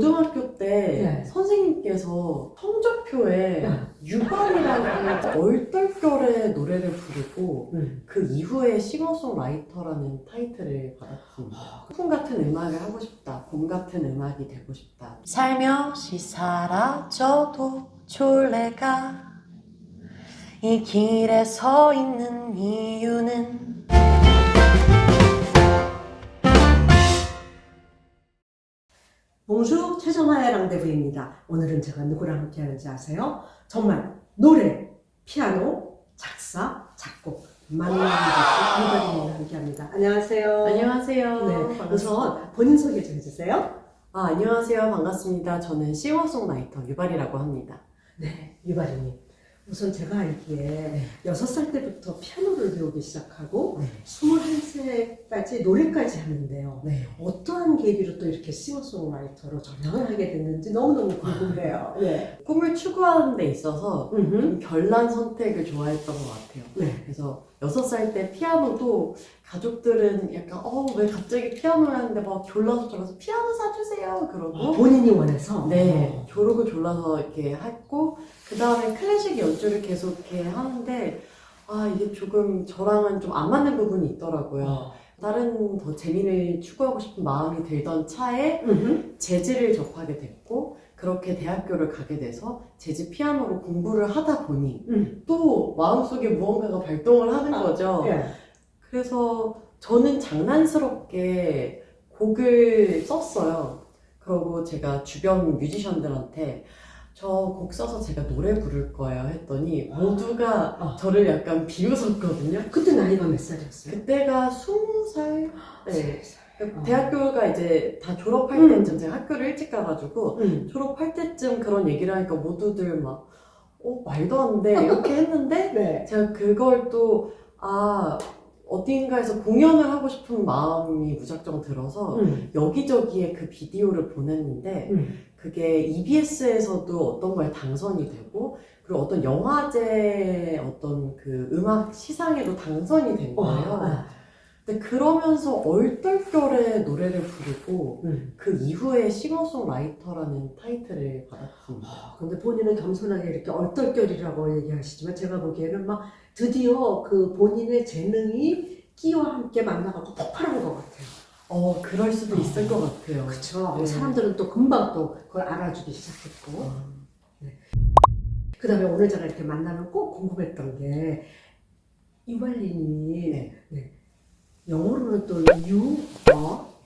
고등학교 때 네. 선생님께서 성적표에 유발이라고 얼떨결에 노래를 부르고 그 이후에 싱어송라이터라는 타이틀을 받았습니다. 소풍 같은 음악을 하고 싶다. 봄 같은 음악이 되고 싶다. 살며시 사라져도 졸래가 이 길에 서 있는 이유는 봉수 최정화의 랑데부입니다. 오늘은 제가 누구랑 함께 하는지 아세요? 정말 노래, 피아노, 작사, 작곡 만나는 유발님과 함께 합니다. 안녕하세요. 안녕하세요. 네, 반갑습니다. 우선 본인 소개 좀 해주세요. 안녕하세요. 반갑습니다. 저는 싱어송라이터 유발이라고 합니다. 네, 유발님. 우선 제가 알기에 6살 때부터 피아노를 배우기 시작하고 21세까지 노래까지 하는데요. 네. 어떠한 계기로 또 이렇게 싱어송라이터로 전향을 하게 됐는지 너무너무 궁금해요. 네. 꿈을 추구하는 데 있어서 좀 결란 선택을 좋아했던 것 같아요. 네. 그래서 6살 때 피아노도 가족들은 약간 왜 갑자기 피아노를 하는데 막 졸라서 피아노 사주세요 그러고 본인이 원해서? 네, 조르고 졸라서 이렇게 했고 그 다음에 클래식 연주를 계속 이렇게 하는데 이게 조금 저랑은 좀 안 맞는 부분이 있더라고요. 다른 더 재미를 추구하고 싶은 마음이 들던 차에 재즈를 접하게 됐고 그렇게 대학교를 가게 돼서 재즈 피아노로 공부를 하다 보니 또 마음속에 무언가가 발동을 하는 거죠. 네. 그래서 저는 장난스럽게 곡을 썼어요. 그리고 제가 주변 뮤지션들한테 저 곡 써서 제가 노래 부를 거예요 했더니 모두가 저를 약간 비웃었거든요. 그때 나이가 몇 살이었어요? 그때가 20살? 네. 아. 대학교가 이제 다 졸업할 때쯤 제가 학교를 일찍 가가지고 졸업할 때쯤 그런 얘기를 하니까 모두들 막 말도 안 돼 이렇게 했는데 네. 제가 그걸 또 어딘가에서 공연을 하고 싶은 마음이 무작정 들어서 여기저기에 그 비디오를 보냈는데 그게 EBS에서도 어떤 거에 당선이 되고 그리고 어떤 영화제 어떤 그 음악 시상에도 당선이 된 거예요. 근데 그러면서 얼떨결에 노래를 부르고 그 이후에 싱어송라이터라는 타이틀을 받았습니다. 근데 본인은 겸손하게 이렇게 얼떨결이라고 얘기하시지만 제가 보기에는 막 드디어 그 본인의 재능이 끼와 함께 만나갖고 폭발한 것 같아요. 그럴 수도 있을 것 같아요. 그렇죠. 네. 사람들은 또 금방 또 그걸 알아주기 시작했고. 네. 그 다음에 오늘 제가 이렇게 만나면 꼭 궁금했던 게 유발님이 영어로는 또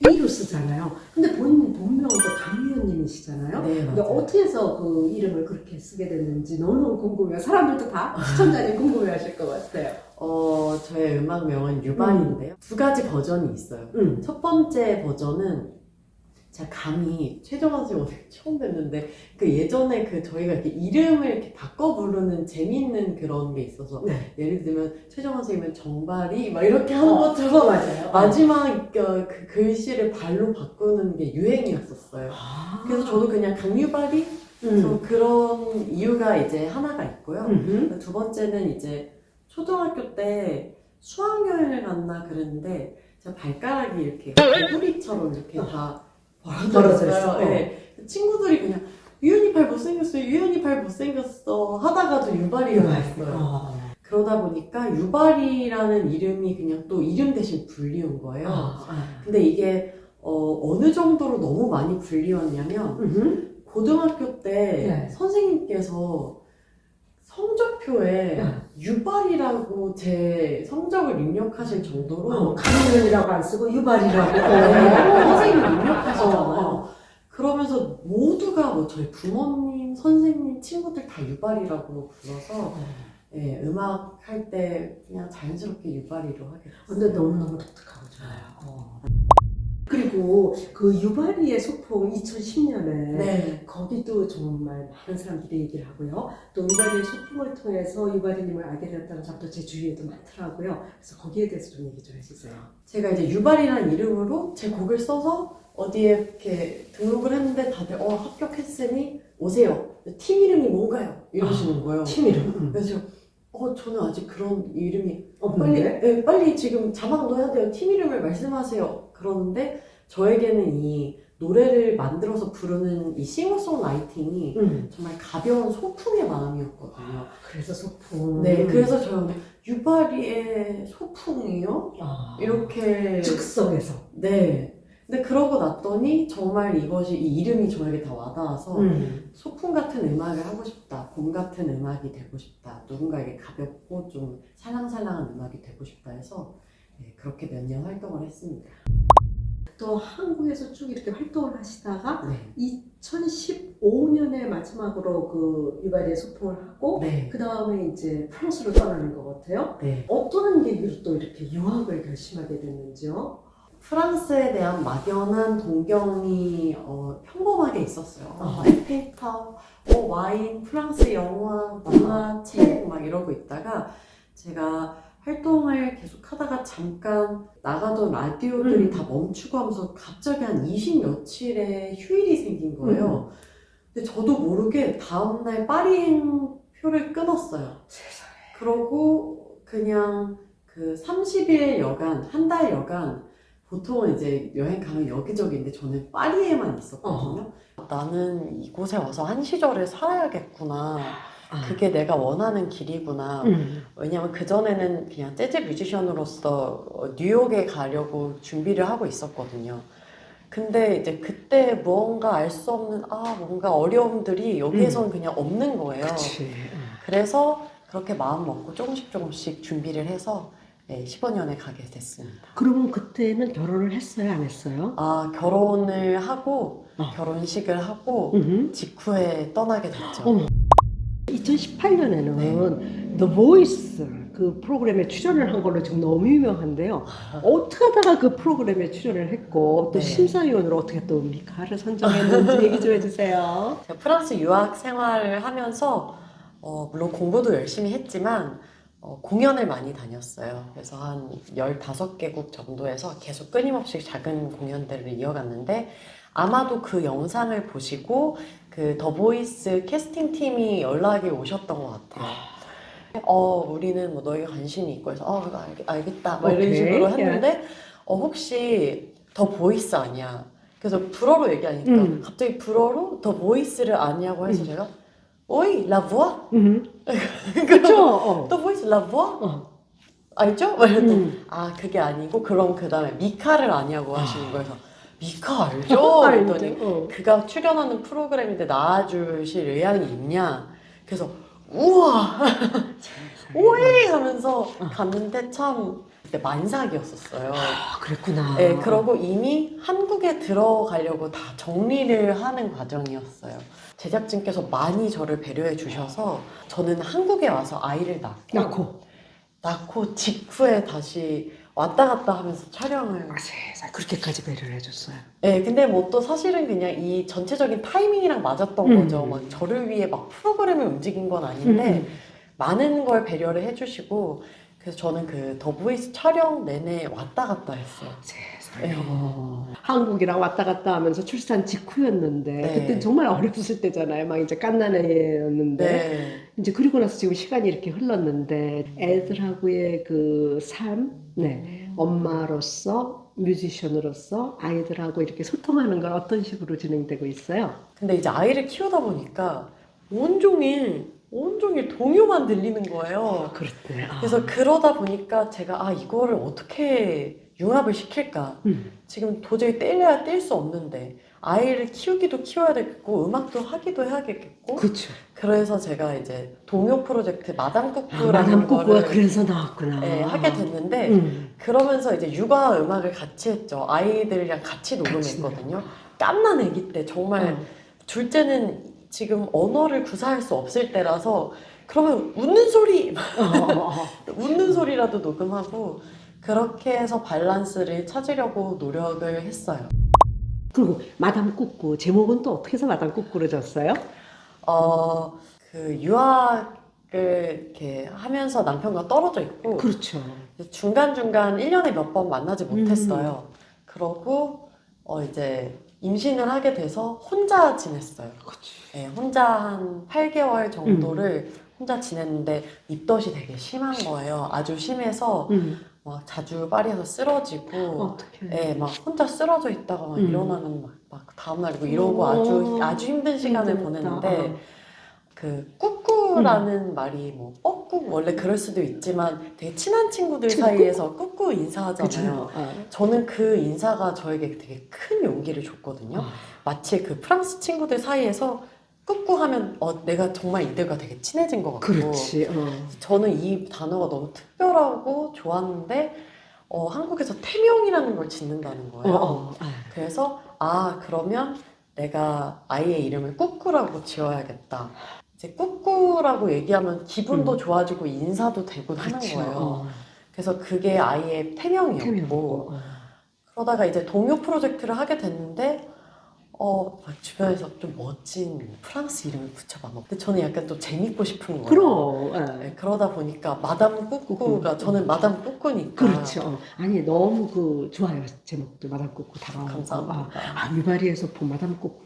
이로 쓰잖아요. 근데 본인 본명은 또 강유연님이시잖아요. 네, 근데 맞아요. 어떻게 해서 그 이름을 그렇게 쓰게 됐는지 너무너무 궁금해요. 사람들도 다 시청자님 궁금해하실 것 같아요. 저의 음악명은 유발인데요. 두 가지 버전이 있어요. 첫 번째 버전은 제가 감히 최정화 선생님 오늘 처음 뵀는데 그 예전에 그 저희가 이렇게 이름을 이렇게 바꿔 부르는 재밌는 그런 게 있어서 예를 들면 최정화 선생님은 정발이 막 이렇게 하는 것처럼 맞아요. 마지막 그 글씨를 발로 바꾸는 게 유행이었었어요. 그래서 저도 그냥 강유발이 그런 이유가 이제 하나가 있고요. 두 번째는 이제 초등학교 때 수학여행을 갔나 그랬는데 제가 발가락이 이렇게 개구리처럼 이렇게 다 벌어져 있어요. 네. 친구들이 그냥 유연이 발 못생겼어요. 유연이 발 못생겼어 하다가도 유발이가 됐어요. 그러다 보니까 유발이라는 이름이 그냥 또 이름 대신 불리운 거예요. 근데 이게 어느 정도로 너무 많이 불리웠냐면 고등학교 때 선생님께서 성적표에 유발이라고 제 성적을 입력하실 정도로 강유연이라고 안 쓰고 유발이라고 선생님이 입력하시잖아요. 그러면서 모두가 저희 부모님, 선생님, 친구들 다 유발이라고 불러서 음악 할 때 그냥 자연스럽게 유발이로 하게 됐어요. 근데 너무너무 독특하고 좋아요. 그리고 그 유발이의 소풍 2010년에 거기도 정말 많은 사람들이 얘기를 하고요. 또 유발이의 소풍을 통해서 유발이님을 알게 되었다는 사람도 제 주위에도 많더라고요. 그래서 거기에 대해서 좀 얘기 좀 해주세요. 제가 이제 유발이라는 이름으로 제 곡을 써서 어디에 이렇게 등록을 했는데 다들 합격했으니 오세요. 팀 이름이 뭔가요? 이러시는 거예요. 팀 이름? 그래서 저는 아직 그런 이름이 없는데? 빨리 지금 자막 넣어야 돼요. 팀 이름을 말씀하세요. 그러는데 저에게는 이 노래를 만들어서 부르는 이 싱어송라이팅이 정말 가벼운 소풍의 마음이었거든요. 그래서 소풍. 네, 그래서 저는 유바리의 소풍이요? 이렇게 즉석에서. 네. 근데 그러고 났더니 정말 이것이 이 이름이 저에게 다 와닿아서 소풍 같은 음악을 하고 싶다. 봄 같은 음악이 되고 싶다. 누군가에게 가볍고 좀 살랑살랑한 음악이 되고 싶다 해서 네, 그렇게 몇 년 활동을 했습니다. 또 한국에서 쭉 이렇게 활동을 하시다가 네. 2015년에 마지막으로 그 유바리의 소풍을 하고 네. 그 다음에 이제 프랑스로 떠나는 것 같아요. 네. 어떠한 계기로 또 이렇게 유학을 결심하게 됐는지요? 프랑스에 대한 막연한 동경이 평범하게 있었어요. 에펠탑, 와인, 프랑스 영화, 문화, 책 막 이러고 있다가 제가 활동을 계속 하다가 잠깐 나가던 라디오들이 다 멈추고 하면서 갑자기 한 20 며칠에 휴일이 생긴 거예요. 근데 저도 모르게 다음날 파리행 표를 끊었어요. 세상에. 그러고 그냥 그 30일 여간, 한 달 여간 보통은 이제 여행 가면 여기저기인데 저는 파리에만 있었거든요. 나는 이곳에 와서 한 시절을 살아야겠구나. 그게 내가 원하는 길이구나. 왜냐면 그전에는 그냥 재즈 뮤지션으로서 뉴욕에 가려고 준비를 하고 있었거든요. 근데 이제 그때 무언가 알 수 없는 뭔가 어려움들이 여기에선 그냥 없는 거예요. 그치. 그래서 그렇게 마음 먹고 조금씩 준비를 해서 네, 15년에 가게 됐습니다. 그러면 그때는 결혼을 했어요? 안 했어요? 결혼을 하고 결혼식을 하고 직후에 떠나게 됐죠. 2018년에는 The Voice 그 프로그램에 출연을 한 걸로 지금 너무 유명한데요. 어떻게 하다가 그 프로그램에 출연을 했고 또 네. 심사위원으로 어떻게 또 미카를 선정했는지 얘기 좀 해주세요. 제가 프랑스 유학 생활을 하면서 물론 공부도 열심히 했지만 공연을 많이 다녔어요. 그래서 한 15개국 정도에서 계속 끊임없이 작은 공연들을 이어갔는데 아마도 그 영상을 보시고 그 더 보이스 캐스팅 팀이 연락이 오셨던 것 같아요. 우리는 뭐 너에게 관심이 있고 해서 알겠다 뭐 이런 오케이. 식으로 했는데 혹시 더 보이스 아니야? 그래서 불어로 얘기하니까 갑자기 불어로 더 보이스를 아냐고 해서 제가 오이 라부아? 그쵸? 더 보이스 라부아? 알죠? 막 이랬더니 그게 아니고 그럼 그 다음에 미카를 아냐고 하시는 거예요. 그래서 미카 알죠? 그랬더니 그가 출연하는 프로그램인데 나와주실 의향이 있냐? 그래서 우와 오이 하면서 갔는데 참 그때 만삭이었었어요. 그랬구나. 네, 그러고 이미 한국에 들어가려고 다 정리를 하는 과정이었어요. 제작진께서 많이 저를 배려해 주셔서 저는 한국에 와서 아이를 낳고 직후에 다시 왔다 갔다 하면서 촬영을 세상에 그렇게까지 배려를 해줬어요. 네, 근데 뭐 또 사실은 그냥 이 전체적인 타이밍이랑 맞았던 거죠. 막 저를 위해 막 프로그램을 움직인 건 아닌데 많은 걸 배려를 해주시고 그래서 저는 그 더 보이스 촬영 내내 왔다 갔다 했어요. 세상에. 네. 한국이랑 왔다 갔다 하면서 출산 직후였는데 네. 그때 정말 어렸을 때잖아요. 막 이제 갓난아이였는데 네. 이제 그리고 나서 지금 시간이 이렇게 흘렀는데 애들하고의 그 삶, 엄마로서 뮤지션으로서 아이들하고 이렇게 소통하는 건 어떤 식으로 진행되고 있어요? 근데 이제 아이를 키우다 보니까 온종일 동요만 들리는 거예요. 그렇네. 그래서 그러다 보니까 제가 이거를 어떻게 융합을 시킬까? 지금 도저히 떼려야 뗄 수 없는데 아이를 키우기도 키워야 되겠고 음악도 하기도 해야겠고 그렇죠. 그래서 제가 이제 동요 프로젝트 마담 꾸꾸라는 마담 꾸꾸가 거를 그래서 나왔구나. 하게 됐는데 그러면서 이제 육아 음악을 같이 했죠. 아이들이랑 같이 녹음했거든요. 깐난 아기 때 정말 둘째는 지금 언어를 구사할 수 없을 때라서 그러면 웃는 소리 웃는 소리라도 녹음하고 그렇게 해서 밸런스를 찾으려고 노력을 했어요. 그리고 마담 꾸꾸 제목은 또 어떻게 해서 마담 꾸꾸를 졌어요? 그 유학을 이렇게 하면서 남편과 떨어져 있고 그렇죠. 중간중간 1년에 몇 번 만나지 못했어요. 그러고 이제 임신을 하게 돼서 혼자 지냈어요. 네, 혼자 한 8개월 정도를 혼자 지냈는데 입덧이 되게 심한 거예요. 아주 심해서 막 자주 파리에서 쓰러지고, 어떡해. 예, 막 혼자 쓰러져 있다가 막 일어나면 막 다음날이고 이러고 어, 아주 힘든 시간을 힘들었다. 보냈는데, 그 꾸꾸라는 말이 뭐 뻐꾸 원래 그럴 수도 있지만 되게 친한 친구들 사이에서 꾸꾸 인사하잖아요. 저는 그 인사가 저에게 되게 큰 용기를 줬거든요. 마치 그 프랑스 친구들 사이에서 꾸꾸 하면 내가 정말 이들과 되게 친해진 것 같고. 그렇지. 저는 이 단어가 너무 특별하고 좋았는데 한국에서 태명이라는 걸 짓는다는 거예요. 그래서 그러면 내가 아이의 이름을 꾸꾸라고 지어야겠다. 이제 꾸꾸라고 얘기하면 기분도 좋아지고 인사도 되고 하는 그렇죠. 거예요. 그래서 그게 아이의 태명이었고 그러다가 이제 동요 프로젝트를 하게 됐는데 막 주변에서 좀 멋진 프랑스 이름을 붙여봐. 근데 저는 약간 또 재밌고 싶은 거예요. 그럼. 네, 그러다 보니까 마담 꾸꾸가 저는 마담 꾸꾸니까. 그렇죠. 아니 너무 좋아요 제목도 마담 꾸꾸 다가오고. 감사합니다. 유바리의 소품 마담 꾸꾸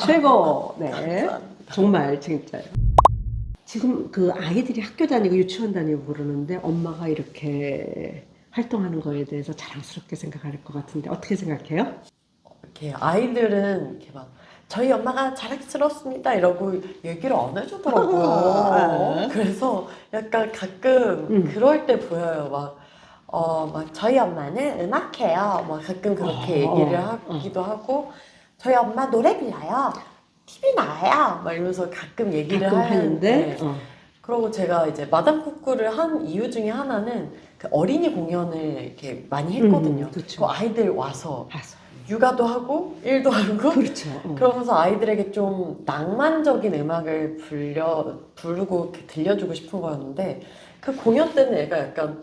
최고. 네. 정말 진짜요. 지금 그 아이들이 학교 다니고 유치원 다니고 그러는데 엄마가 이렇게 활동하는 거에 대해서 자랑스럽게 생각할 것 같은데 어떻게 생각해요? 이렇게 아이들은 이렇게 막 저희 엄마가 자랑스럽습니다 이러고 얘기를 안 해주더라고요. 그래서 약간 가끔 그럴 때 보여요. 막 저희 엄마는 음악해요. 막 가끔 그렇게 얘기를 하기도 하고 저희 엄마 노래 불러요. TV 나와요. 막 이러면서 가끔 얘기를 하는데 그러고 제가 이제 마담 꾸꾸를 한 이유 중에 하나는 그 어린이 공연을 이렇게 많이 했거든요. 그 아이들 와서 육아도 하고 일도 하고 그러면서 아이들에게 좀 낭만적인 음악을 부르고 이렇게 들려주고 싶은 거였는데 그 공연 때는 애가 약간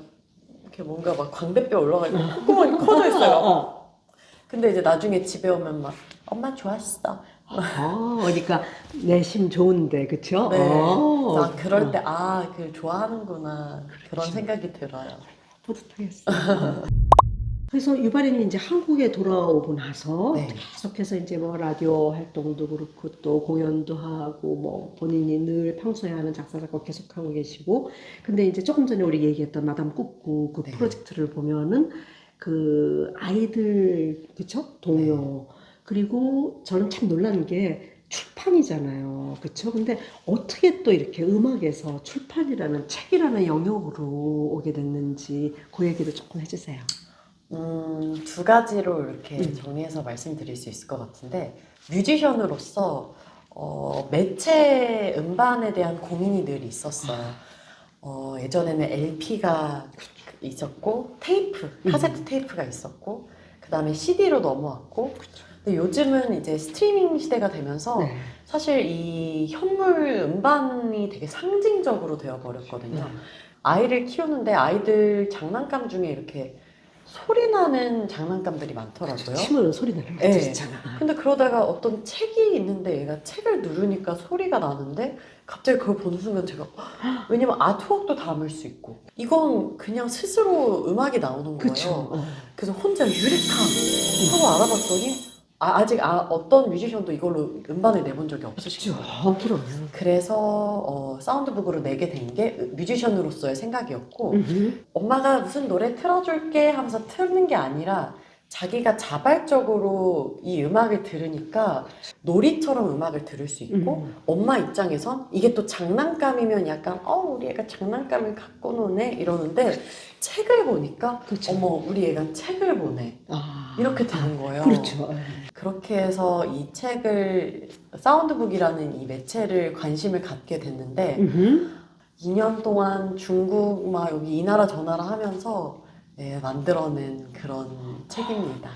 이렇게 뭔가 막 광대뼈 올라가 있고 콧구멍이 커져 있어요. 근데 이제 나중에 집에 오면 막 엄마 좋았어. 그러니까 내심 좋은데 그쵸? 네. 그럴 때 그 좋아하는구나 그런 생각이 들어요. 뿌듯하겠어요. 그래서 유바리는 이제 한국에 돌아오고 나서 계속해서 이제 뭐 라디오 활동도 그렇고 또 공연도 하고 뭐 본인이 늘 평소에 하는 작사 작곡 계속하고 계시고 근데 이제 조금 전에 우리 얘기했던 마담 꾸꾸 그 프로젝트를 보면은 그 아이들 그쵸? 동요 그리고 저는 참 놀란 게 출판이잖아요. 그쵸? 근데 어떻게 또 이렇게 음악에서 출판이라는 책이라는 영역으로 오게 됐는지 그 얘기도 조금 해주세요. 두 가지로 이렇게 정리해서 말씀드릴 수 있을 것 같은데 뮤지션으로서 매체 음반에 대한 고민이 늘 있었어요. 예전에는 LP가 있었고 카세트 테이프가 있었고 그 다음에 CD로 넘어왔고 근데 요즘은 이제 스트리밍 시대가 되면서 사실 이 현물 음반이 되게 상징적으로 되어버렸거든요. 아이를 키우는데 아이들 장난감 중에 이렇게 소리 나는 장난감들이 많더라고요. 치면 소리 나는 거 있잖아. 근데 그러다가 어떤 책이 있는데 얘가 책을 누르니까 소리가 나는데 갑자기 그걸 보는 순간 제가 왜냐면 아트웍도 담을 수 있고 이건 그냥 스스로 음악이 나오는 거예요. 그래서 혼자 유레카 하고 알아봤더니 아직 어떤 뮤지션도 이걸로 음반을 내본 적이 없으시죠. 그래서 사운드북으로 내게 된 게 뮤지션으로서의 생각이었고 엄마가 무슨 노래 틀어줄게 하면서 틀는 게 아니라 자기가 자발적으로 이 음악을 들으니까 놀이처럼 음악을 들을 수 있고 엄마 입장에선 이게 또 장난감이면 약간 우리 애가 장난감을 갖고 노네 이러는데 책을 보니까 어머 우리 애가 책을 보네 이렇게 되는 거예요. 그렇게 해서 이 책을 사운드북이라는 이 매체를 관심을 갖게 됐는데 2년 동안 중국 막 여기 이 나라 저 나라 하면서 만들어낸 그런 책입니다.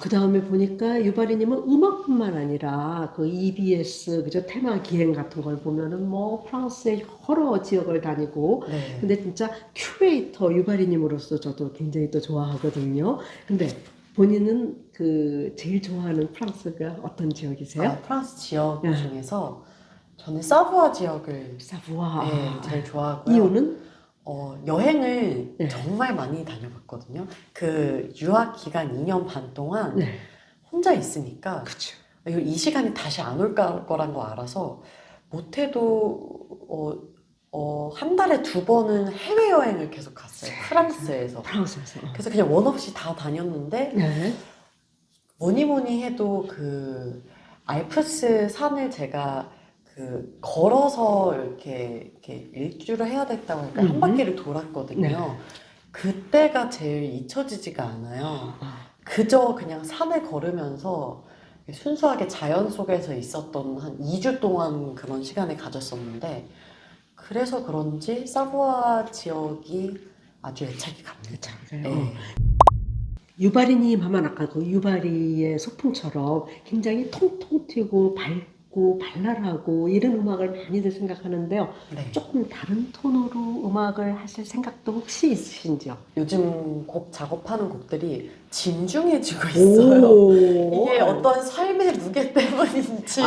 그 다음에 보니까 유바리님은 음악뿐만 아니라 그 EBS 그죠 테마 기행 같은 걸 보면은 뭐 프랑스의 여러 지역을 다니고 근데 진짜 큐레이터 유바리님으로서 저도 굉장히 또 좋아하거든요. 근데 본인은 그 제일 좋아하는 프랑스가 어떤 지역이세요? 프랑스 지역 중에서 저는 사부아 지역을 제일 좋아하고요. 이유는? 여행을 정말 많이 다녀봤거든요. 그 유학 기간 2년 반 동안 혼자 있으니까 이 시간이 다시 안 올 거란 거 알아서 못해도 한 달에 2번은 해외여행을 계속 갔어요. 프랑스에서. 프랑스에서. 그래서 그냥 원 없이 다 다녔는데, 네. 뭐니 해도 그 알프스 산을 제가 걸어서 이렇게 일주를 해야 됐다고 하니까 한 바퀴를 돌았거든요. 네. 그때가 제일 잊혀지지가 않아요. 그저 그냥 산을 걸으면서 순수하게 자연 속에서 있었던 한 2주 동안 그런 시간을 가졌었는데, 그래서 그런지 사부아 지역이 아주 애착이 갑니다. 네. 유바리님 하면 아까 그 유바리의 소풍처럼 굉장히 통통 튀고 밝고 발랄하고 이런 음악을 많이들 생각하는데요. 네. 조금 다른 톤으로 음악을 하실 생각도 혹시 있으신지요? 요즘 곡 작업하는 곡들이 진중해지고 있어요. 이게 어떤 삶의 무게 때문인지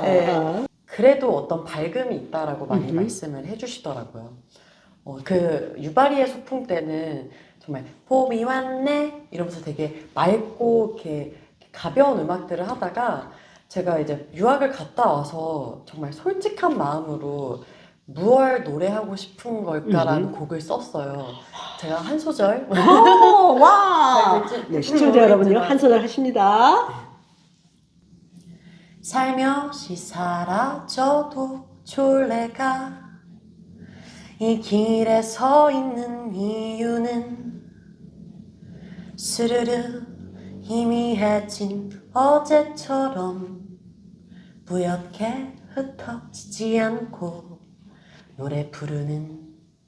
네. 그래도 어떤 밝음이 있다라고 많이 말씀을 해주시더라고요. 그 유바리의 소풍 때는 정말 봄이 왔네 이러면서 되게 맑고 이렇게 가벼운 음악들을 하다가 제가 이제 유학을 갔다 와서 정말 솔직한 마음으로 무얼 노래하고 싶은 걸까라는 곡을 썼어요. 제가 한 소절 와! 네, 시청자 여러분요 한 소절 하십니다. 살며시 사라져도 졸래가 이 길에 서 있는 이유는 스르르 희미해진 어제처럼 뿌옇게 흩어지지 않고 노래 부르는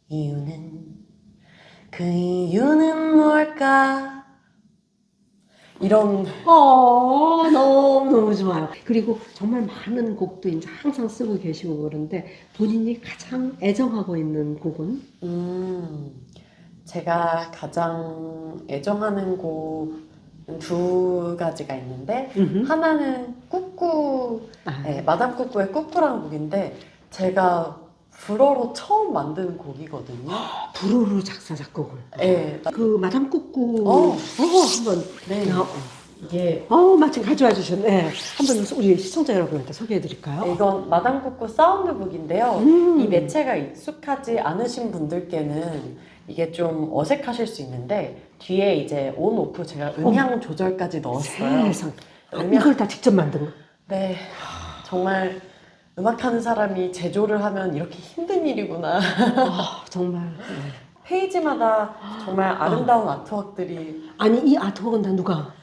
이유는 그 이유는 뭘까? 이런 너무 좋아요. 그리고 정말 많은 곡도 이제 항상 쓰고 계시고 그런데 본인이 가장 애정하고 있는 곡은? 제가 가장 애정하는 곡은 2가지가 있는데 하나는 꾸꾸, 네, 마담 꾸꾸의 꾸꾸라는 곡인데 제가 불어로 처음 만든 곡이거든요. 불어로 작사 작곡을. 네. 그 마담 꾸꾸 한번. 네. 이게 마침 가져와 주셨네. 네. 한번 우리 시청자 여러분한테 소개해 드릴까요? 네, 이건 마담 꾸꾸 사운드북인데요. 이 매체가 익숙하지 않으신 분들께는 이게 좀 어색하실 수 있는데 뒤에 이제 온 오프 제가 음향 조절까지 넣었어요. 세상. 이걸 다 직접 만든 거? 네. 정말 음악하는 사람이 제조를 하면 이렇게 힘든 일이구나. 정말. 페이지마다 정말 아름다운 아트웍들이. 아니 이 아트웍은 다 누가?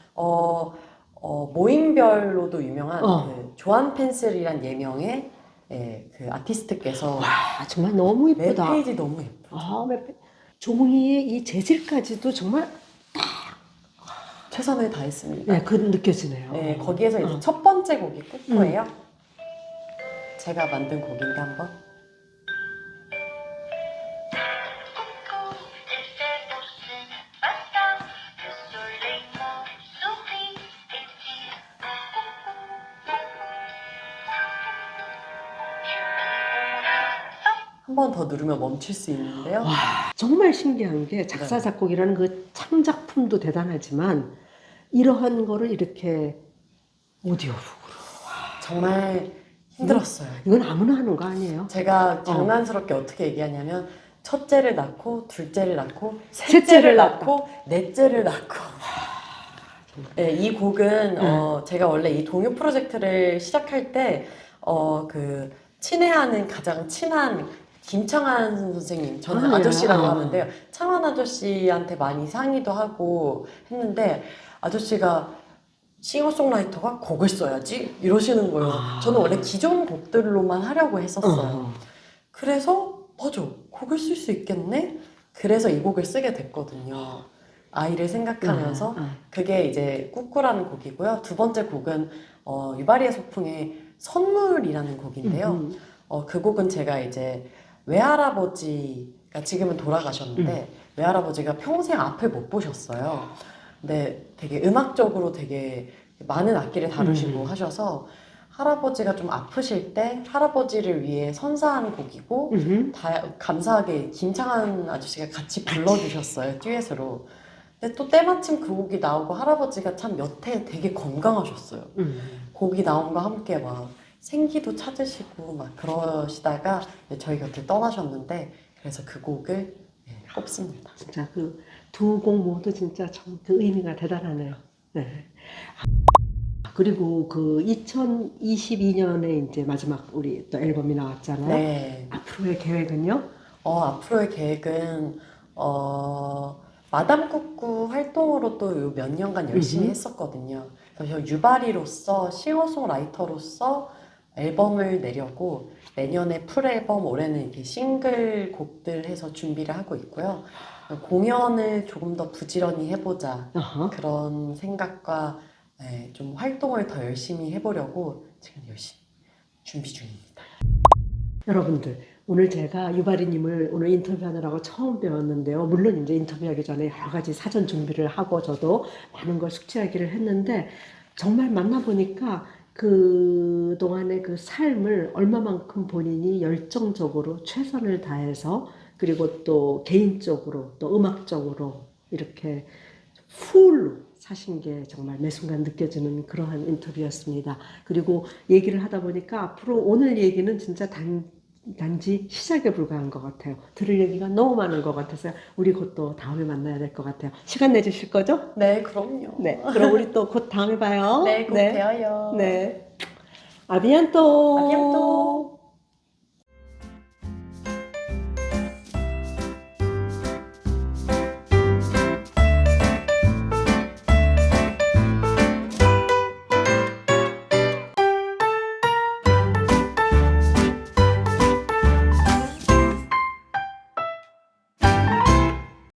모임별로도 유명한 그 조한 펜슬이란 예명의 그 아티스트께서. 와 정말 너무 예쁘다. 매 페이지 너무 예쁘죠. 종이의 이 재질까지도 정말 최선을 다했습니다. 네, 그 느껴지네요. 네, 거기에서 이제 첫 번째 곡이 꾸꾸예요. 제가 만든 곡인데 한번. 한 번 더 누르면 멈출 수 있는데요. 와, 정말 신기한 게 작사 작곡이라는 그 창작품도 대단하지만 이러한 거를 이렇게 오디오북으로. 정말 힘들었어요. 이건 아무나 하는 거 아니에요? 제가 장난스럽게 어떻게 얘기하냐면 첫째를 낳고 둘째를 낳고 셋째를 낳고 넷째를 낳고. 네, 이 곡은 제가 원래 이 동요 프로젝트를 시작할 때 그 친애하는 가장 친한 김창완 선생님, 저는 아저씨라고 하는데요. 창완 아저씨한테 많이 상의도 하고 했는데 아저씨가 싱어송라이터가 곡을 써야지 이러시는 거예요. 저는 원래 기존 곡들로만 하려고 했었어요. 그래서 맞아, 곡을 쓸 수 있겠네? 그래서 이 곡을 쓰게 됐거든요. 아이를 생각하면서. 그게 이제 꾸꾸라는 곡이고요. 2번째 곡은 유바리의 소풍의 선물이라는 곡인데요. 그 곡은 제가 이제 외할아버지가 지금은 돌아가셨는데 외할아버지가 평생 앞을 못 보셨어요. 근데 되게 음악적으로 되게 많은 악기를 다루시고 하셔서 할아버지가 좀 아프실 때 할아버지를 위해 선사한 곡이고 감사하게 김창완 아저씨가 같이 불러주셨어요. 듀엣으로. 근데 또 때마침 그 곡이 나오고 할아버지가 참 몇 해 되게 건강하셨어요. 곡이 나온과 함께 막 생기도 찾으시고 막 그러시다가 저희 곁을 떠나셨는데 그래서 그 곡을 꼽습니다. 진짜 그 두 곡 모두 진짜 참 그 의미가 대단하네요. 네. 그리고 그 2022년에 이제 마지막 우리 또 앨범이 나왔잖아요. 네. 앞으로의 계획은요? 앞으로의 계획은 마담 꾸꾸 활동으로 또 몇 년간 열심히 했었거든요. 그래서 유바리로서 싱어송라이터로서 앨범을 내려고 내년에 풀 앨범, 올해는 이렇게 싱글 곡들 해서 준비를 하고 있고요. 공연을 조금 더 부지런히 해보자 그런 생각과 좀 활동을 더 열심히 해보려고 지금 열심히 준비 중입니다. 여러분들 오늘 제가 유바리님을 오늘 인터뷰하느라고 처음 배웠는데요. 물론 이제 인터뷰하기 전에 여러 가지 사전 준비를 하고 저도 많은 걸 숙지하기를 했는데 정말 만나보니까 그 동안의 그 삶을 얼마만큼 본인이 열정적으로 최선을 다해서 그리고 또 개인적으로 또 음악적으로 이렇게 풀로 사신 게 정말 매 순간 느껴지는 그러한 인터뷰였습니다. 그리고 얘기를 하다 보니까 앞으로 오늘 얘기는 진짜 단지 시작에 불과한 것 같아요. 들을 얘기가 너무 많은 것 같아서 우리 곧 또 다음에 만나야 될 것 같아요. 시간 내주실 거죠? 네, 그럼요. 네, 그럼 우리 또 곧 다음에 봐요. 네, 꼭 뵈어요. 네. 아비안또. 아비안또.